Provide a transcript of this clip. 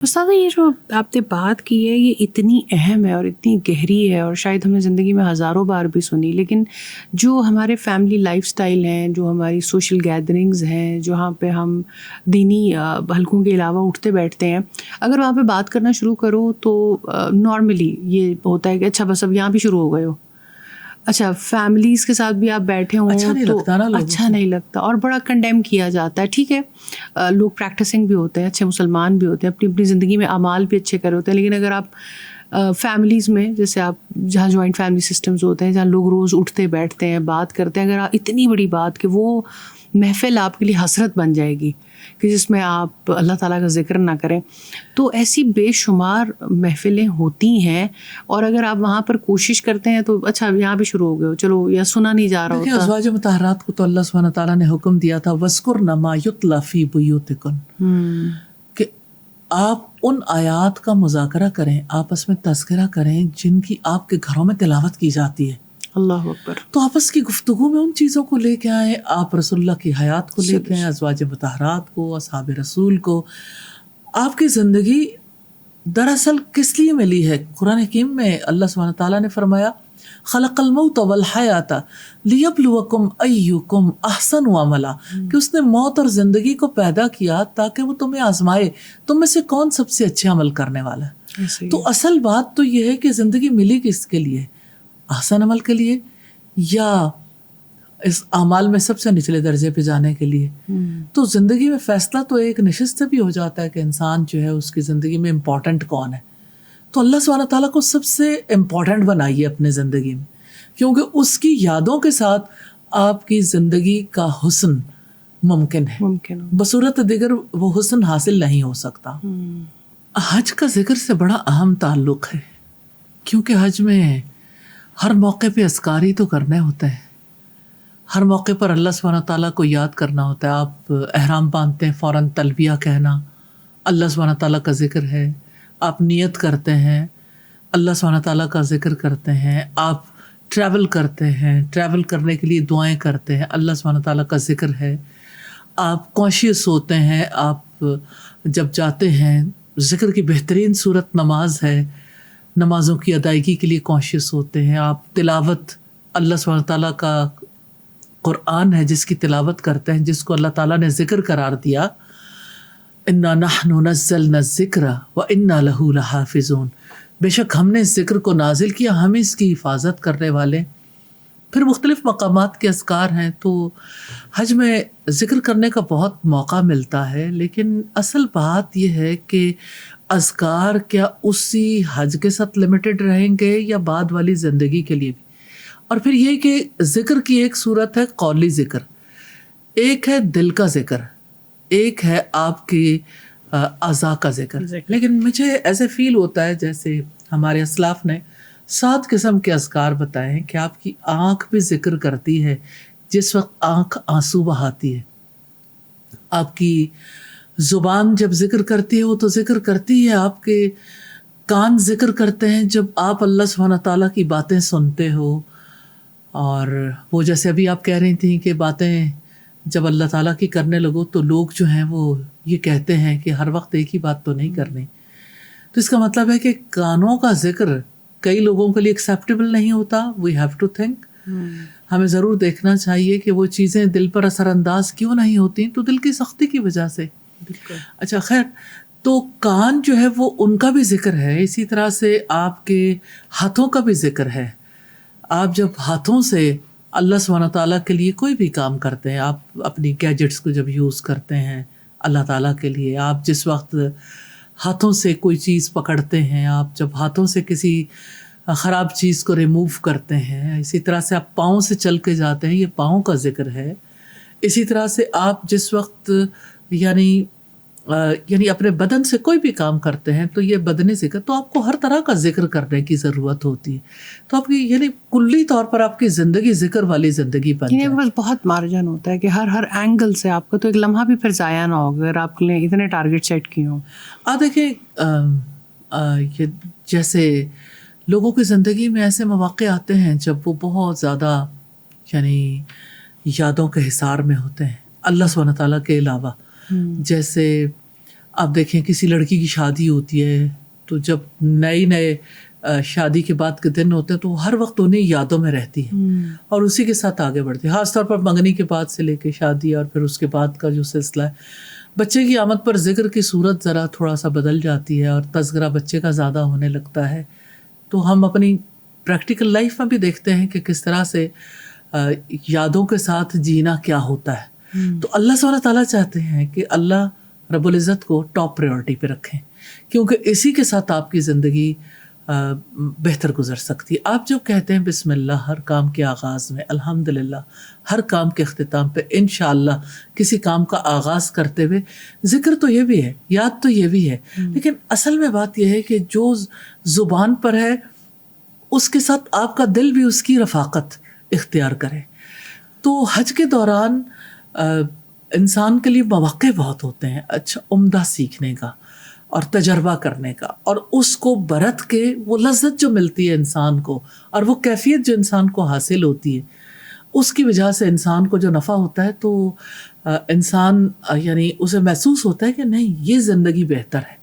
استاذہ یہ جو آپ نے بات کی ہے یہ اتنی اہم ہے اور اتنی گہری ہے اور شاید ہم نے زندگی میں ہزاروں بار بھی سنی، لیکن جو ہمارے فیملی لائف سٹائل ہیں، جو ہماری سوشل گیدرنگز ہیں، جہاں پہ ہم دینی حلقوں کے علاوہ اٹھتے بیٹھتے ہیں، اگر وہاں پہ بات کرنا شروع کرو تو نارملی یہ ہوتا ہے کہ اچھا بس اب یہاں بھی شروع ہو گئے ہو، اچھا فیملیز کے ساتھ بھی آپ بیٹھے ہوں اچھا نہیں تو لگتا نا، اچھا نہیں لگتا اور بڑا کنڈیم کیا جاتا ہے. ٹھیک ہے، لوگ پریکٹسنگ بھی ہوتے ہیں، اچھے مسلمان بھی ہوتے ہیں، اپنی اپنی زندگی میں اعمال بھی اچھے کرے ہوتے ہیں، لیکن اگر آپ فیملیز میں جیسے آپ جہاں جوائنٹ فیملی سسٹمز ہوتے ہیں، جہاں لوگ روز اٹھتے بیٹھتے ہیں، بات کرتے ہیں، اگر آپ اتنی بڑی بات کہ وہ محفل آپ کے لیے حسرت بن جائے گی کہ جس میں آپ اللہ تعالیٰ کا ذکر نہ کریں، تو ایسی بے شمار محفلیں ہوتی ہیں. اور اگر آپ وہاں پر کوشش کرتے ہیں تو اچھا یہاں بھی شروع ہو گئے ہو، چلو یا سنا نہیں جا رہا دیکھیں ہوتا. ازواج مطہرات کو تو اللہ سبحانہ تعالیٰ نے حکم دیا تھا وَاذْكُرْنَ مَا يُتْلَىٰ فِي بُيُوتِكُنَّ، کہ آپ ان آیات کا مذاکرہ کریں، آپس میں تذکرہ کریں جن کی آپ کے گھروں میں تلاوت کی جاتی ہے. اللہ اکبر. تو آپس کی گفتگو میں ان چیزوں کو لے کے آئیں، آپ رسول اللہ کی حیات کو لے کے آئیں، ازواج مطہرات کو، اصحاب رسول کو. آپ کی زندگی دراصل کس لیے ملی ہے؟ قرآن حکیم میں اللہ سبحانہ تعالیٰ نے فرمایا خلق الموت والحیات لیبلوکم ایکم احسن عملا، کہ اس نے موت اور زندگی کو پیدا کیا تاکہ وہ تمہیں آزمائے تم میں سے کون سب سے اچھے عمل کرنے والا ہے. تو اصل بات تو یہ ہے کہ زندگی ملی کس کے لیے؟ احسن عمل کے لیے یا اس اعمال میں سب سے نچلے درجے پہ جانے کے لیے؟ تو زندگی میں فیصلہ تو ایک نشست سے بھی ہو جاتا ہے کہ انسان جو ہے اس کی زندگی میں امپورٹنٹ کون ہے. تو اللہ سبحانہ تعالیٰ کو سب سے امپورٹنٹ بنائیے اپنے زندگی میں، کیونکہ اس کی یادوں کے ساتھ آپ کی زندگی کا حسن ممکن ہے، بصورت دیگر وہ حسن حاصل نہیں ہو سکتا. حج کا ذکر سے بڑا اہم تعلق ہے، کیونکہ حج میں ہر موقع پہ اذکار ہی تو کرنے ہوتے ہیں، ہر موقع پر اللہ سبحانہ تعالیٰ کو یاد کرنا ہوتا ہے. آپ احرام باندھتے ہیں، فوراً تلبیہ کہنا، اللہ سبحانہ تعالیٰ کا ذکر ہے. آپ نیت کرتے ہیں، اللہ سبحانہ تعالیٰ کا ذکر کرتے ہیں. آپ ٹریول کرتے ہیں، ٹریول کرنے کے لیے دعائیں کرتے ہیں، اللہ سبحانہ تعالیٰ کا ذکر ہے. آپ کانشیس ہوتے ہیں، آپ جب جاتے ہیں، ذکر کی بہترین صورت نماز ہے، نمازوں کی ادائیگی کے لیے کانشیس ہوتے ہیں. آپ تلاوت، اللہ سبحانہ تعالیٰ کا قرآن ہے جس کی تلاوت کرتے ہیں، جس کو اللہ تعالیٰ نے ذکر قرار دیا، اِنَّا نَحْنُ نَزَّلْنَا الذِّكْرَ وَإِنَّا لَهُ لَحَافِظُونَ، بے شک ہم نے اس ذکر کو نازل کیا، ہم اس کی حفاظت کرنے والے. پھر مختلف مقامات کے اذکار ہیں، تو حج میں ذکر کرنے کا بہت موقع ملتا ہے. لیکن اصل بات یہ ہے کہ اذکار کیا اسی حج کے ساتھ لمیٹڈ رہیں گے یا بعد والی زندگی کے لیے بھی؟ اور پھر یہ کہ ذکر کی ایک صورت ہے قولی ذکر، ایک ہے دل کا ذکر، ایک ہے آپ کی اعضاء کا ذکر. لیکن مجھے ایسے فیل ہوتا ہے جیسے ہمارے اسلاف نے 7 قسم کے اذکار بتائے ہیں کہ آپ کی آنکھ بھی ذکر کرتی ہے جس وقت آنکھ آنسو بہاتی ہے، آپ کی زبان جب ذکر کرتی ہے وہ تو ذکر کرتی ہے، آپ کے کان ذکر کرتے ہیں جب آپ اللہ سبحانہ تعالیٰ کی باتیں سنتے ہو. اور وہ جیسے ابھی آپ کہہ رہی تھیں کہ باتیں جب اللہ تعالیٰ کی کرنے لگو تو لوگ جو ہیں وہ یہ کہتے ہیں کہ ہر وقت ایک ہی بات تو نہیں کرنی. تو اس کا مطلب ہے کہ کانوں کا ذکر کئی لوگوں کے لیے ایکسیپٹیبل نہیں ہوتا. وی ہیو ٹو تھنک، ہمیں ضرور دیکھنا چاہیے کہ وہ چیزیں دل پر اثر انداز کیوں نہیں ہوتی، تو دل کی سختی کی وجہ سے. اچھا خیر، تو کان جو ہے وہ ان کا بھی ذکر ہے، اسی طرح سے آپ کے ہاتھوں کا بھی ذکر ہے. آپ جب ہاتھوں سے اللہ سبحانہ تعالیٰ کے لیے کوئی بھی کام کرتے ہیں، آپ اپنی گیجٹس کو جب یوز کرتے ہیں اللہ تعالیٰ کے لیے، آپ جس وقت ہاتھوں سے کوئی چیز پکڑتے ہیں، آپ جب ہاتھوں سے کسی خراب چیز کو ریموو کرتے ہیں، اسی طرح سے آپ پاؤں سے چل کے جاتے ہیں، یہ پاؤں کا ذکر ہے. اسی طرح سے آپ جس وقت یعنی اپنے بدن سے کوئی بھی کام کرتے ہیں تو یہ بدنی ذکر، تو آپ کو ہر طرح کا ذکر کرنے کی ضرورت ہوتی ہے. تو آپ کی یعنی کلی طور پر آپ کی زندگی ذکر والی زندگی بن جائے. بس بہت مارجن ہوتا ہے کہ ہر اینگل سے آپ کا تو ایک لمحہ بھی پھر ضائع نہ ہو اگر آپ نے اتنے ٹارگیٹ سیٹ کیے ہوں. دیکھیں یہ جیسے لوگوں کی زندگی میں ایسے مواقع آتے ہیں جب وہ بہت زیادہ یعنی یادوں کے حصار میں ہوتے ہیں اللہ سبحانہ تعالیٰ کے علاوہ. جیسے آپ دیکھیں کسی لڑکی کی شادی ہوتی ہے تو جب نئے شادی کے بعد کے دن ہوتے ہیں تو وہ ہر وقت انہیں یادوں میں رہتی ہے اور اسی کے ساتھ آگے بڑھتی ہے. خاص طور پر منگنی کے بعد سے لے کے شادی اور پھر اس کے بعد کا جو سلسلہ ہے, بچے کی آمد پر ذکر کی صورت ذرا تھوڑا سا بدل جاتی ہے اور تذکرہ بچے کا زیادہ ہونے لگتا ہے. تو ہم اپنی پریکٹیکل لائف میں بھی دیکھتے ہیں کہ کس طرح سے یادوں کے ساتھ جینا کیا ہوتا ہے. تو اللہ سبحانہ تعالیٰ چاہتے ہیں کہ اللہ رب العزت کو ٹاپ پریورٹی پہ رکھیں, کیونکہ اسی کے ساتھ آپ کی زندگی بہتر گزر سکتی ہے. آپ جو کہتے ہیں بسم اللہ ہر کام کے آغاز میں, الحمدللہ ہر کام کے اختتام پہ, انشاءاللہ کسی کام کا آغاز کرتے ہوئے ذکر تو یہ بھی ہے, یاد تو یہ بھی ہے, لیکن اصل میں بات یہ ہے کہ جو زبان پر ہے اس کے ساتھ آپ کا دل بھی اس کی رفاقت اختیار کرے. تو حج کے دوران انسان کے لیے مواقع بہت ہوتے ہیں اچھا عمدہ سیکھنے کا اور تجربہ کرنے کا, اور اس کو برت کے وہ لذت جو ملتی ہے انسان کو اور وہ کیفیت جو انسان کو حاصل ہوتی ہے, اس کی وجہ سے انسان کو جو نفع ہوتا ہے تو انسان یعنی اسے محسوس ہوتا ہے کہ نہیں یہ زندگی بہتر ہے.